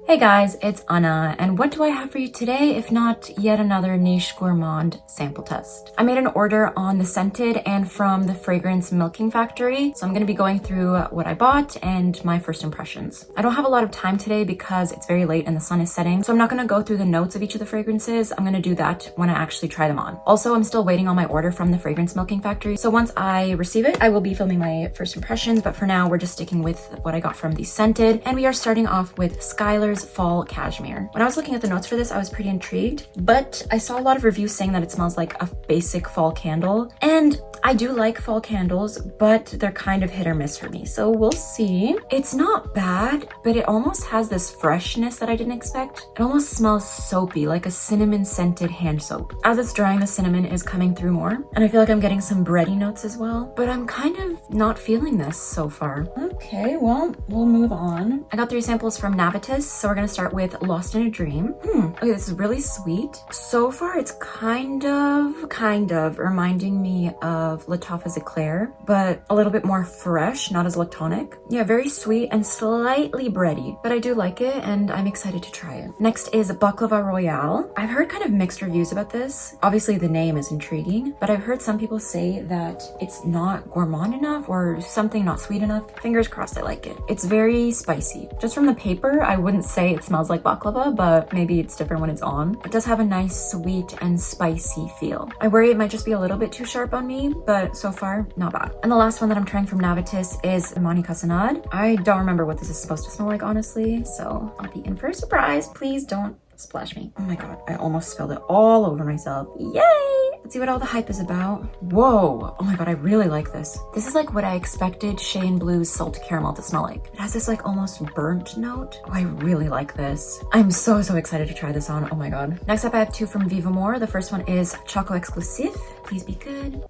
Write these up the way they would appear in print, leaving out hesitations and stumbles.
Hey guys, it's Anna, and what do I have for you today if not yet another niche gourmand sample test? I made an order on the scented and from the fragrance milking factory, so I'm going to be going through what I bought and my first impressions. I don't have a lot of time today because it's very late and the sun is setting, so I'm not going to go through the notes of each of the fragrances. I'm going to do that when I actually try them on. Also, I'm still waiting on my order from the fragrance milking factory, so once I receive it, I will be filming my first impressions, but for now, we're just sticking with what I got from the scented, and we are starting off with Skylar's Fall Cashmere. When I was looking at the notes for this, I was pretty intrigued, but I saw a lot of reviews saying that it smells like a basic fall candle, and I do like fall candles, but they're kind of hit or miss for me, so we'll see. It's not bad, but it almost has this freshness that I didn't expect. It almost smells soapy, like a cinnamon scented hand soap. As it's drying, the cinnamon is coming through more, and I feel like I'm getting some bready notes as well, but I'm kind of not feeling this so far. Okay, well, we'll move on. I got 3 samples from Navitus, so we're gonna start with Lost in a Dream. Okay, this is really sweet. So far, it's kind of reminding me of Lattafa's Eclair, but a little bit more fresh, not as lactonic. Yeah, very sweet and slightly bready, but I do like it and I'm excited to try it. Next is Baklava Royale. I've heard kind of mixed reviews about this. Obviously, the name is intriguing, but I've heard some people say that it's not gourmand enough or something not sweet enough. Fingers crossed I like it. It's very spicy. Just from the paper, I wouldn't say it smells like baklava, but maybe it's different when it's on. It does have a nice sweet and spicy feel. I worry it might just be a little bit too sharp on me, but so far, not bad. And the last one that I'm trying from Navitus is mahni cassonade. I don't remember what this is supposed to smell like, honestly, so I'll be in for a surprise. Please don't splash me. Oh my god, I almost spilled it all over myself. Yay! Let's see what all the hype is about. Whoa! Oh my god, I really like this. This is like what I expected Shane Blue's Salt Caramel to smell like. It has this like almost burnt note. Oh, I really like this. I'm so excited to try this on. Oh my god. Next up, I have 2 from Vivamor. The first one is Choco Exclusif. Please be good.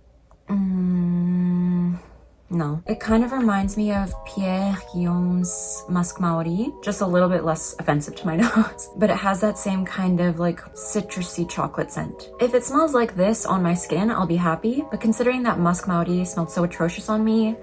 No. It kind of reminds me of Pierre Guillaume's Musk Maori, just a little bit less offensive to my nose, but it has that same kind of like citrusy chocolate scent. If it smells like this on my skin, I'll be happy, but considering that Musk Maori smelled so atrocious on me,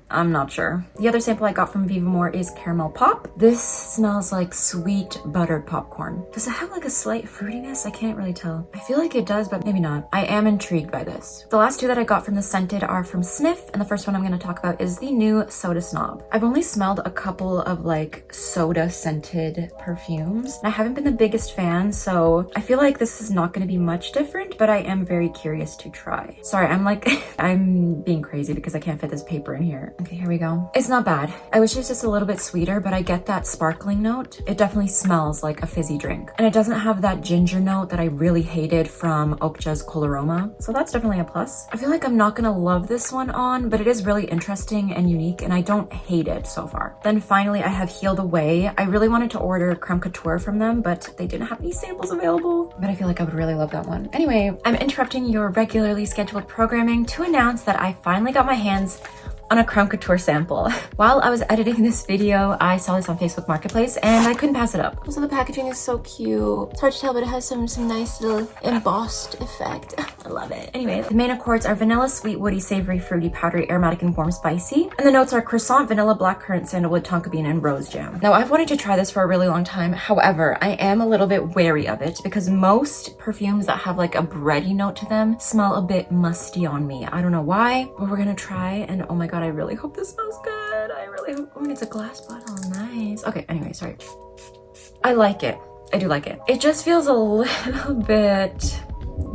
I'm not sure. The other sample I got from Vivamor is Caramel Pop. This smells like sweet buttered popcorn. Does it have like a slight fruitiness? I can't really tell. I feel like it does, but maybe not. I am intrigued by this. The last 2 that I got from the scented are from Snif, and the first one I'm going to talk about is the new Soda Snob. I've only smelled a couple of like soda scented perfumes. I haven't been the biggest fan, so I feel like this is not going to be much different, but I am very curious to try. Sorry, I'm like, I'm being crazy because I can't fit this paper in here. Okay, here we go. It's not bad. I wish it was just a little bit sweeter, but I get that sparkling note. It definitely smells like a fizzy drink. And it doesn't have that ginger note that I really hated from Okja's Coloroma. So that's definitely a plus. I feel like I'm not gonna love this one on, but it is really interesting and unique, and I don't hate it so far. Then finally, I have Healed Away. I really wanted to order crumb couture from them, but they didn't have any samples available. But I feel like I would really love that one. Anyway, I'm interrupting your regularly scheduled programming to announce that I finally got my hands on a crumb couture sample. While I was editing this video, I saw this on Facebook Marketplace and I couldn't pass it up. Also, the packaging is so cute. It's hard to tell, but it has some nice little embossed effect. I love it. Anyway, the main accords are vanilla, sweet, woody, savory, fruity, powdery, aromatic, and warm spicy. And the notes are croissant, vanilla, blackcurrant, sandalwood, tonka bean, and rose jam. Now, I've wanted to try this for a really long time. However, I am a little bit wary of it because most perfumes that have like a bready note to them smell a bit musty on me. I don't know why, but we're gonna try, and oh my god, I really hope this smells good. I really hope. Oh, it's a glass bottle. Nice. Okay, anyway, sorry. I like it. I do like it. It just feels a little bit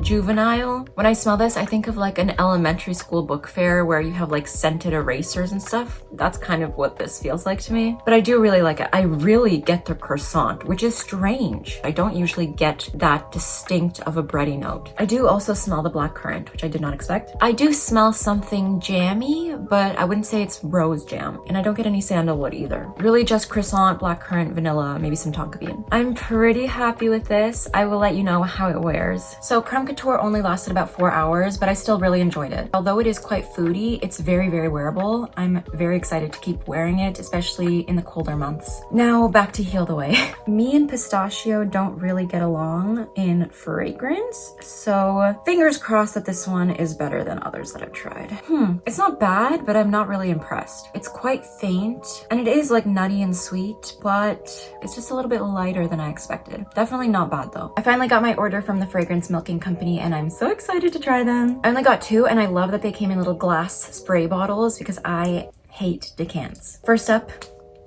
juvenile. When I smell this, I think of like an elementary school book fair where you have like scented erasers and stuff. That's kind of what this feels like to me. But I do really like it. I really get the croissant, which is strange. I don't usually get that distinct of a bready note. I do also smell the blackcurrant, which I did not expect. I do smell something jammy, but I wouldn't say it's rose jam. And I don't get any sandalwood either. Really just croissant, blackcurrant, vanilla, maybe some tonka bean. I'm pretty happy with this. I will let you know how it wears. So crumb couture only lasted about 4 hours, but I still really enjoyed it. Although it is quite foody, it's very, very wearable. I'm very excited to keep wearing it, especially in the colder months. Now back to Heal the Way. Me and pistachio don't really get along in fragrance, so fingers crossed that this one is better than others that I've tried. It's not bad, but I'm not really impressed. It's quite faint, and it is like nutty and sweet, but it's just a little bit lighter than I expected. Definitely not bad though. I finally got my order from the fragrance milking company, and I'm so excited to try them. I only got 2, and I love that they came in little glass spray bottles because I hate decants. First up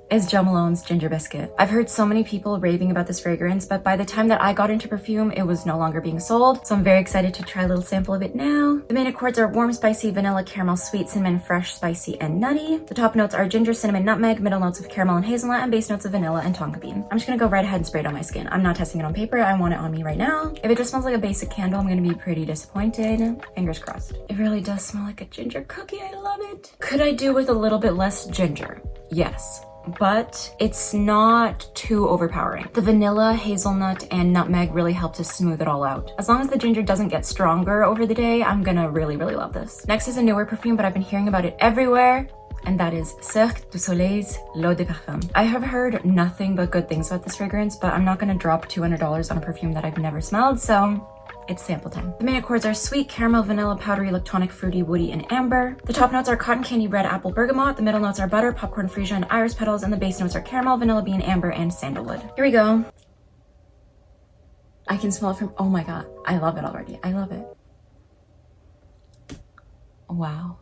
is Jo Malone's Ginger Biscuit. I've heard so many people raving about this fragrance, but by the time that I got into perfume, it was no longer being sold, so I'm very excited to try a little sample of it now. The main accords are warm, spicy, vanilla, caramel, sweet, cinnamon, fresh, spicy, and nutty. The top notes are ginger, cinnamon, nutmeg, middle notes of caramel and hazelnut, and base notes of vanilla and tonka bean. I'm just gonna go right ahead and spray it on my skin. I'm not testing it on paper, I want it on me right now. If it just smells like a basic candle, I'm gonna be pretty disappointed. Fingers crossed. It really does smell like a ginger cookie, I love it. Could I do with a little bit less ginger? Yes, but it's not too overpowering. The vanilla, hazelnut, and nutmeg really help to smooth it all out. As long as the ginger doesn't get stronger over the day, I'm gonna really, really love this. Next is a newer perfume, but I've been hearing about it everywhere, and that is Cirque du Soleil's L'Eau de Parfum. I have heard nothing but good things about this fragrance, but I'm not gonna drop $200 on a perfume that I've never smelled, so it's sample time. The main accords are sweet, caramel, vanilla, powdery, lactonic, fruity, woody, and amber. The top notes are cotton candy, red apple, bergamot. The middle notes are butter, popcorn, freesia, and iris petals. And the base notes are caramel, vanilla bean, amber, and sandalwood. Here we go. I can smell it from, oh my God, I love it already. I love it. Wow.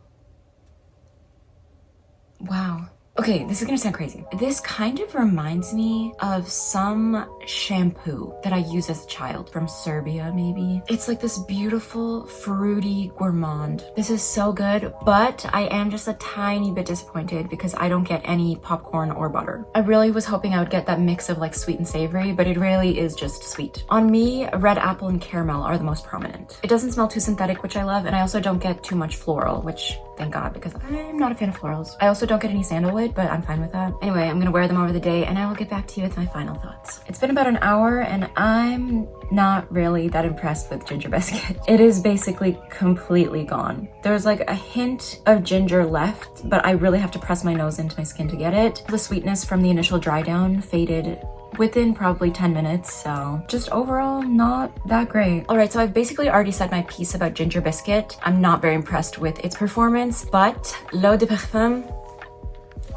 Wow. Okay, this is gonna sound crazy. This kind of reminds me of some shampoo that I used as a child from Serbia, maybe. It's like this beautiful, fruity gourmand. This is so good, but I am just a tiny bit disappointed because I don't get any popcorn or butter. I really was hoping I would get that mix of like sweet and savory, but it really is just sweet. On me, red apple and caramel are the most prominent. It doesn't smell too synthetic, which I love, and I also don't get too much floral, which thank God, because I'm not a fan of florals. I also don't get any sandalwood, but I'm fine with that. Anyway, I'm gonna wear them over the day and I will get back to you with my final thoughts. It's been about an hour and I'm not really that impressed with Ginger Biscuit. It is basically completely gone. There's like a hint of ginger left, but I really have to press my nose into my skin to get it. The sweetness from the initial dry down faded within probably 10 minutes, so just overall not that great. All right, so I've basically already said my piece about Ginger Biscuit. I'm not very impressed with its performance, but L'Eau de Parfum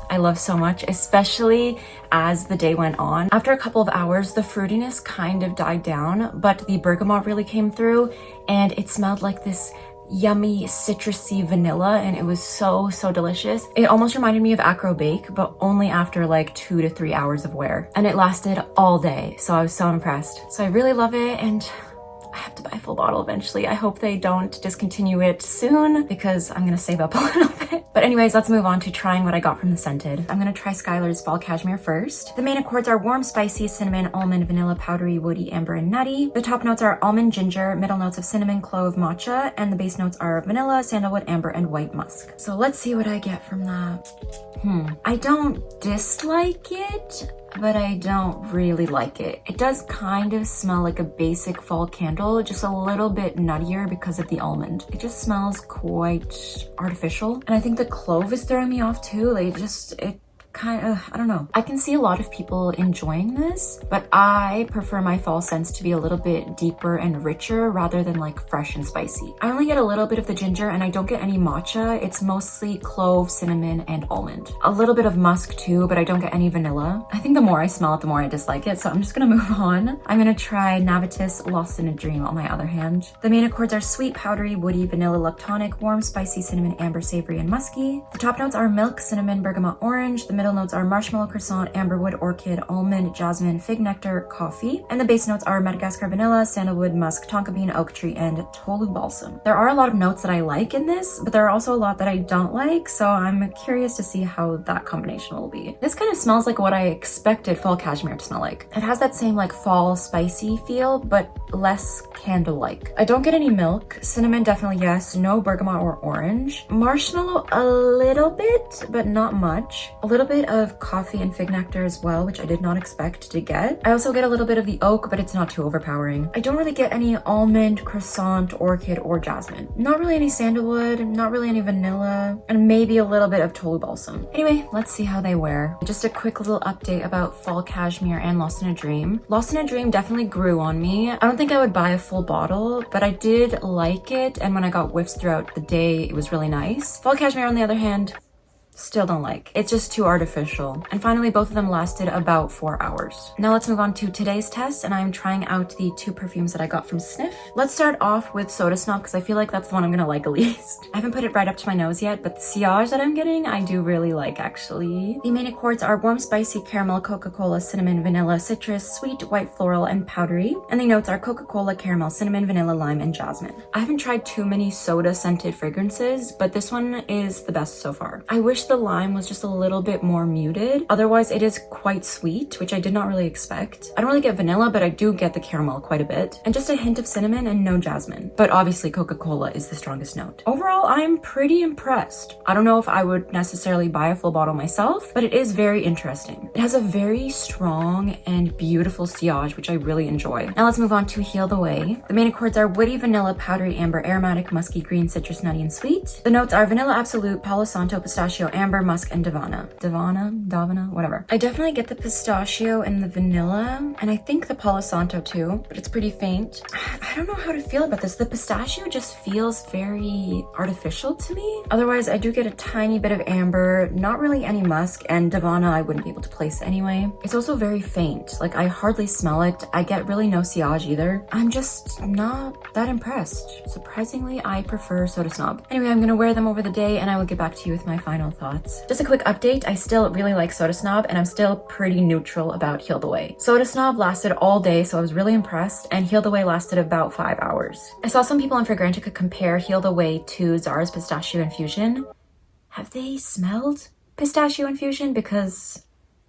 I love so much, especially as the day went on. After a couple of hours, the fruitiness kind of died down, but the bergamot really came through and it smelled like this yummy citrusy vanilla, and it was so delicious. It almost reminded me of Acro Bake, but only after like 2 to 3 hours of wear, and it lasted all day, so I was so impressed. So I really love it, and I have to buy a full bottle eventually. I hope they don't discontinue it soon because I'm gonna save up a little bit. But anyways, let's move on to trying what I got from the scented. I'm gonna try Skylar's Fall Cashmere first. The main accords are warm, spicy, cinnamon, almond, vanilla, powdery, woody, amber, and nutty. The top notes are almond, ginger, middle notes of cinnamon, clove, matcha, and the base notes are vanilla, sandalwood, amber, and white musk. So let's see what I get from that. I don't dislike it, but I don't really like it. It does kind of smell like a basic fall candle, just a little bit nuttier because of the almond. It just smells quite artificial. And I think the clove is throwing me off too. Like it kind of, I don't know. I can see a lot of people enjoying this, but I prefer my fall scents to be a little bit deeper and richer rather than like fresh and spicy. I only get a little bit of the ginger and I don't get any matcha. It's mostly clove, cinnamon, and almond. A little bit of musk too, but I don't get any vanilla. I think the more I smell it, the more I dislike it, so I'm just gonna move on. I'm gonna try Navitus Lost in a Dream on my other hand. The main accords are sweet, powdery, woody, vanilla, lactonic, warm, spicy, cinnamon, amber, savory, and musky. The top notes are milk, cinnamon, bergamot, orange. The middle notes are marshmallow, croissant, amberwood, orchid, almond, jasmine, fig nectar, coffee. And the base notes are Madagascar vanilla, sandalwood, musk, tonka bean, oak tree, and tolu balsam. There are a lot of notes that I like in this, but there are also a lot that I don't like, so I'm curious to see how that combination will be. This kind of smells like what I expected fall cashmere to smell like. It has that same like fall spicy feel, but less candle-like. I don't get any milk. Cinnamon, definitely yes. No bergamot or orange. Marshmallow, a little bit, but not much. A little bit bit of coffee and fig nectar as well, which I did not expect to get. I also get a little bit of the oak, but it's not too overpowering. I don't really get any almond, croissant, orchid, or jasmine. Not really any sandalwood, not really any vanilla, and maybe a little bit of tolu balsam. Anyway, let's see how they wear. Just a quick little update about fall cashmere and Lost in a Dream. Lost in a Dream definitely grew on me. I don't think I would buy a full bottle, but I did like it, and when I got whiffs throughout the day, it was really nice. Fall cashmere, on the other hand, still don't like. It's just too artificial. And finally, both of them lasted about 4 hours. Now let's move on to today's test, and I'm trying out the 2 perfumes that I got from Snif. Let's start off with Soda Snob because I feel like that's the one I'm gonna like the least. I haven't put it right up to my nose yet, but the sillage that I'm getting, I do really like actually. The main accords are warm, spicy, caramel, Coca-Cola, cinnamon, vanilla, citrus, sweet, white floral, and powdery. And the notes are Coca-Cola, caramel, cinnamon, vanilla, lime, and jasmine. I haven't tried too many soda scented fragrances, but this one is the best so far. I wish the lime was just a little bit more muted. Otherwise, it is quite sweet, which I did not really expect. I don't really get vanilla, but I do get the caramel quite a bit. And just a hint of cinnamon and no jasmine. But obviously, Coca-Cola is the strongest note. Overall, I'm pretty impressed. I don't know if I would necessarily buy a full bottle myself, but it is very interesting. It has a very strong and beautiful sillage, which I really enjoy. Now let's move on to Heal the Way. The main accords are woody, vanilla, powdery, amber, aromatic, musky, green, citrus, nutty, and sweet. The notes are vanilla absolute, Palo Santo, pistachio, amber, musk, and Davana, whatever. I definitely get the pistachio and the vanilla, and I think the Palo Santo too, but it's pretty faint. I don't know how to feel about this. The pistachio just feels very artificial to me. Otherwise, I do get a tiny bit of amber, not really any musk, and Davana I wouldn't be able to place anyway. It's also very faint. Like, I hardly smell it. I get really no sillage either. I'm just not that impressed. Surprisingly, I prefer Soda Snob. Anyway, I'm gonna wear them over the day, and I will get back to you with my final thoughts. Just a quick update, I still really like Soda Snob, and I'm still pretty neutral about Heal the Way. Soda Snob lasted all day, so I was really impressed, and Heal the Way lasted about 5 hours. I saw some people on Fragrantica compare Heal the Way to Zara's Pistachio Infusion. Have they smelled Pistachio Infusion? Because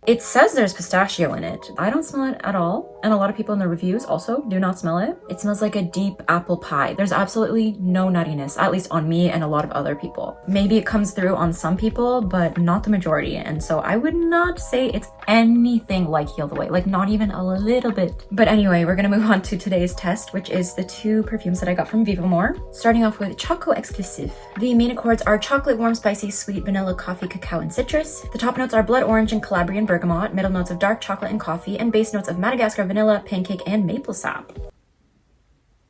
it says there's pistachio in it. I don't smell it at all. And a lot of people in the reviews also do not smell it. It smells like a deep apple pie. There's absolutely no nuttiness, at least on me and a lot of other people. Maybe it comes through on some people, but not the majority. And so I would not say it's anything like Heal the Way, like not even a little bit. But anyway, we're gonna move on to today's test, which is the 2 perfumes that I got from Vivamor. Starting off with Choco Exclusif. The main accords are chocolate, warm, spicy, sweet, vanilla, coffee, cacao, and citrus. The top notes are blood orange and Calabrian bergamot, middle notes of dark chocolate and coffee, and base notes of Madagascar vanilla, pancake, and maple sap.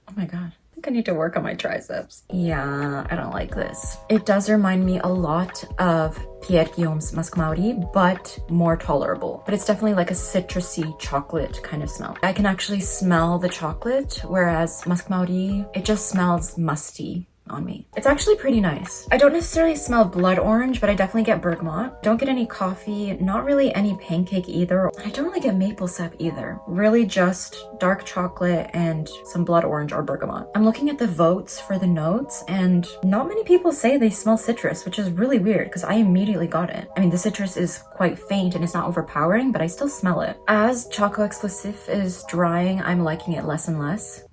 Oh my god. I think I need to work on my triceps. Yeah, I don't like this. It does remind me a lot of Pierre Guillaume's Musk Maori, but more tolerable. But it's definitely like a citrusy chocolate kind of smell. I can actually smell the chocolate, whereas Musk Maori, it just smells musty on me. It's actually pretty nice. I don't necessarily smell blood orange, but I definitely get bergamot. Don't get any coffee, not really any pancake either. I don't really get maple sap either. Really just dark chocolate and some blood orange or bergamot. I'm looking at the votes for the notes, and not many people say they smell citrus, which is really weird because I immediately got it. I mean, the citrus is quite faint and it's not overpowering, but I still smell it. As Choco Exclusif is drying, I'm liking it less and less.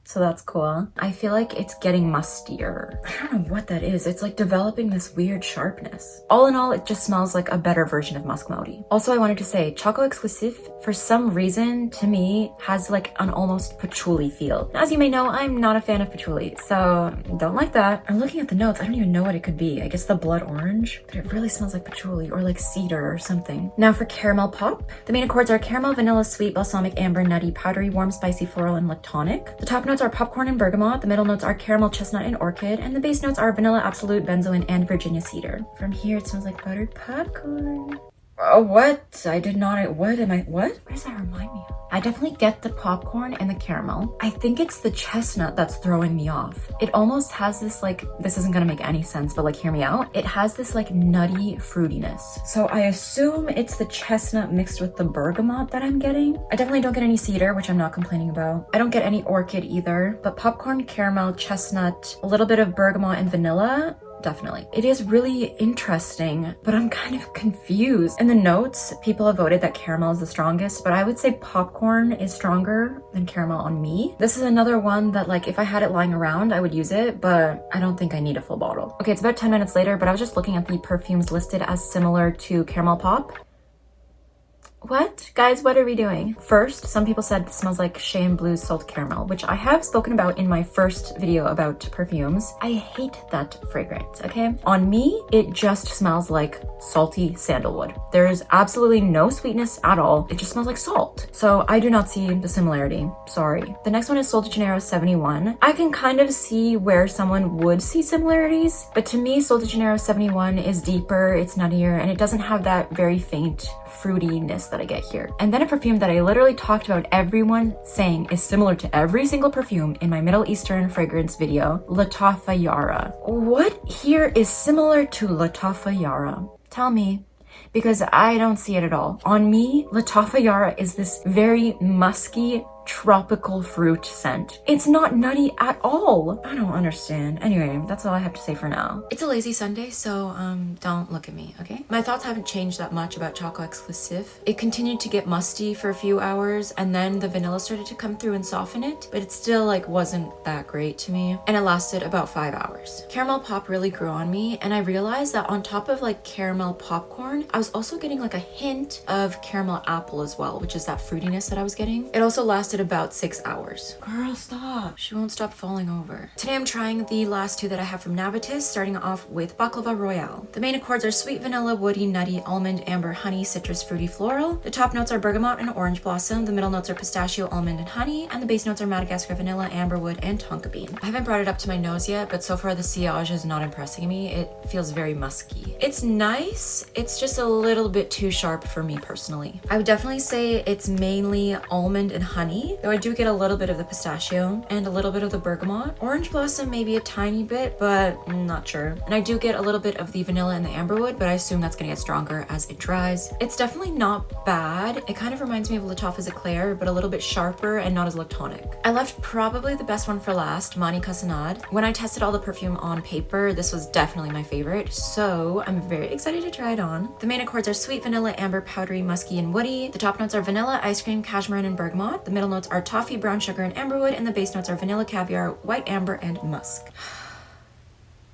So that's cool. I feel like it's getting mustier. I don't know what that is. It's like developing this weird sharpness. All in all, it just smells like a better version of Musk Maori. Also, I wanted to say, Choco Exclusif, for some reason, to me, has like an almost patchouli feel. As you may know, I'm not a fan of patchouli, so don't like that. I'm looking at the notes. I don't even know what it could be. I guess the blood orange, but it really smells like patchouli or like cedar or something. Now for caramel pop. The main accords are caramel, vanilla, sweet, balsamic, amber, nutty, powdery, warm, spicy, floral, and lactonic. The top notes are popcorn and bergamot, the middle notes are caramel, chestnut, and orchid, and the base notes are vanilla, absolute, benzoin, and Virginia cedar. From here, it smells like buttered popcorn. Oh, what? I did not, what? What does that remind me of? I definitely get the popcorn and the caramel. I think it's the chestnut that's throwing me off. It almost has this like, this isn't gonna make any sense, but like hear me out. It has this like nutty fruitiness. So I assume it's the chestnut mixed with the bergamot that I'm getting. I definitely don't get any cedar, which I'm not complaining about. I don't get any orchid either, but popcorn, caramel, chestnut, a little bit of bergamot and vanilla definitely. It is really interesting, but I'm kind of confused. In the notes, people have voted that caramel is the strongest, but I would say popcorn is stronger than caramel on me. This is another one that, like, if I had it lying around, I would use it, but I don't think I need a full bottle. Okay, it's about 10 minutes later, but I was just looking at the perfumes listed as similar to caramel pop. What? Guys, what are we doing? First, some people said it smells like Shea and Blue's Salt Caramel, which I have spoken about in my first video about perfumes. I hate that fragrance, okay? On me, it just smells like salty sandalwood. There's absolutely no sweetness at all. It just smells like salt. So I do not see the similarity. Sorry. The next one is Sol de Janeiro 71. I can kind of see where someone would see similarities, but to me, Sol de Janeiro 71 is deeper, it's nuttier, and it doesn't have that very faint fruitiness that I get here. And then a perfume that I literally talked about everyone saying is similar to every single perfume in my Middle Eastern fragrance video, Latafa Yara. What here is similar to Latafa Yara? Tell me, because I don't see it at all. On me, Latafa Yara is this very musky, tropical fruit scent. It's not nutty at all. I don't understand. Anyway, that's all I have to say for now. It's a lazy Sunday, so don't look at me, okay? My thoughts haven't changed that much about Choco Exclusif. It continued to get musty for a few hours, and then the vanilla started to come through and soften it, but it still like wasn't that great to me, and it lasted about 5 hours. Caramel pop really grew on me, and I realized that on top of like caramel popcorn, I was also getting like a hint of caramel apple as well, which is that fruitiness that I was getting. It also lasted about 6 hours. Girl, stop. She won't stop falling over. Today I'm trying the last two that I have from Navitus, starting off with baklava royale. The main accords are sweet vanilla, woody, nutty, almond, amber, honey, citrus, fruity, floral. The top notes are bergamot and orange blossom. The middle notes are pistachio, almond, and honey. And the base notes are Madagascar vanilla, amberwood, and tonka bean. I haven't brought it up to my nose yet, but so far the sillage is not impressing me. It feels very musky. It's nice. It's just a little bit too sharp for me personally. I would definitely say it's mainly almond and honey, though I do get a little bit of the pistachio and a little bit of the bergamot. Orange blossom maybe a tiny bit, but I'm not sure. And I do get a little bit of the vanilla and the amberwood, but I assume that's gonna get stronger as it dries. It's definitely not bad. It kind of reminds me of Latafa's Eclair, but a little bit sharper and not as lactonic. I left probably the best one for last, mahni cassonade. When I tested all the perfume on paper, this was definitely my favorite, so I'm very excited to try it on. The main accords are sweet vanilla, amber, powdery, musky, and woody. The top notes are vanilla, ice cream, cashmere, and bergamot. The middle notes are toffee, brown sugar, and amberwood, and the base notes are vanilla, caviar, white amber, and musk.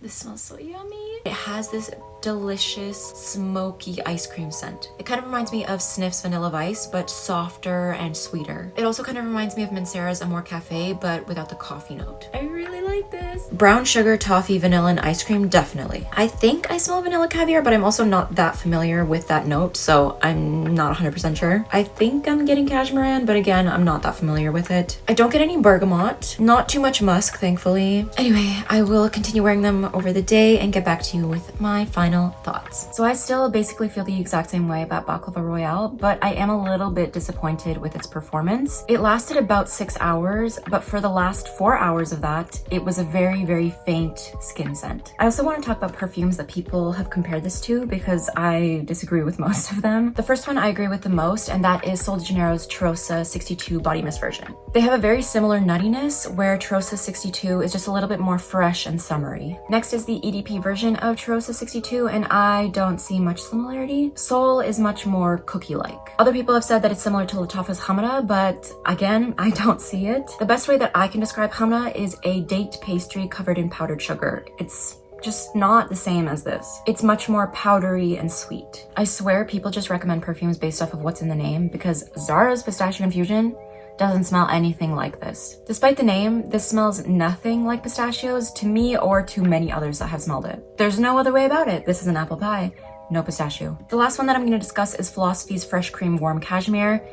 This smells so yummy. It has this delicious smoky ice cream scent. It kind of reminds me of Snif's Vanilla Vice, but softer and sweeter. It also kind of reminds me of Mancera's Amor Cafe, but without the coffee note. I really like this. Brown sugar, toffee, vanilla, and ice cream, definitely. I think I smell vanilla caviar, but I'm also not that familiar with that note, so I'm not 100% sure. I think I'm getting cashmere, but again, I'm not that familiar with it. I don't get any bergamot. Not too much musk, thankfully. Anyway, I will continue wearing them over the day and get back to you with my final thoughts. So I still basically feel the exact same way about baklava royale, but I am a little bit disappointed with its performance. It lasted about 6 hours, but for the last 4 hours of that, it was a very, very faint skin scent. I also want to talk about perfumes that people have compared this to, because I disagree with most of them. The first one I agree with the most, and that is Sol de Janeiro's Cheirosa 62 Body Mist version. They have a very similar nuttiness, where Cheirosa 62 is just a little bit more fresh and summery. Next is the EDP version of Cheirosa 62, and I don't see much similarity. Sol is much more cookie-like. Other people have said that it's similar to Latafa's Hamra, but again, I don't see it. The best way that I can describe Hamra is a date pastry covered in powdered sugar. It's just not the same as this. It's much more powdery and sweet. I swear people just recommend perfumes based off of what's in the name, because Zara's Pistachio Infusion doesn't smell anything like this. Despite the name, this smells nothing like pistachios to me or to many others that have smelled it. There's no other way about it. This is an apple pie, no pistachio. The last one that I'm going to discuss is Philosophy's Fresh Cream Warm Cashmere.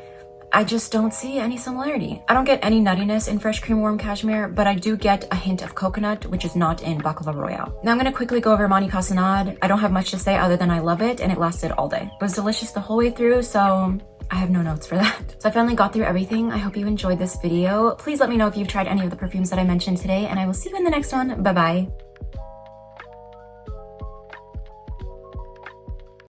I just don't see any similarity. I don't get any nuttiness in Fresh Cream Warm Cashmere, but I do get a hint of coconut, which is not in Baklava Royale. Now I'm gonna quickly go over mahni cassonade. I don't have much to say other than I love it, and it lasted all day. It was delicious the whole way through, so I have no notes for that. So I finally got through everything. I hope you enjoyed this video. Please let me know if you've tried any of the perfumes that I mentioned today, and I will see you in the next one. Bye-bye.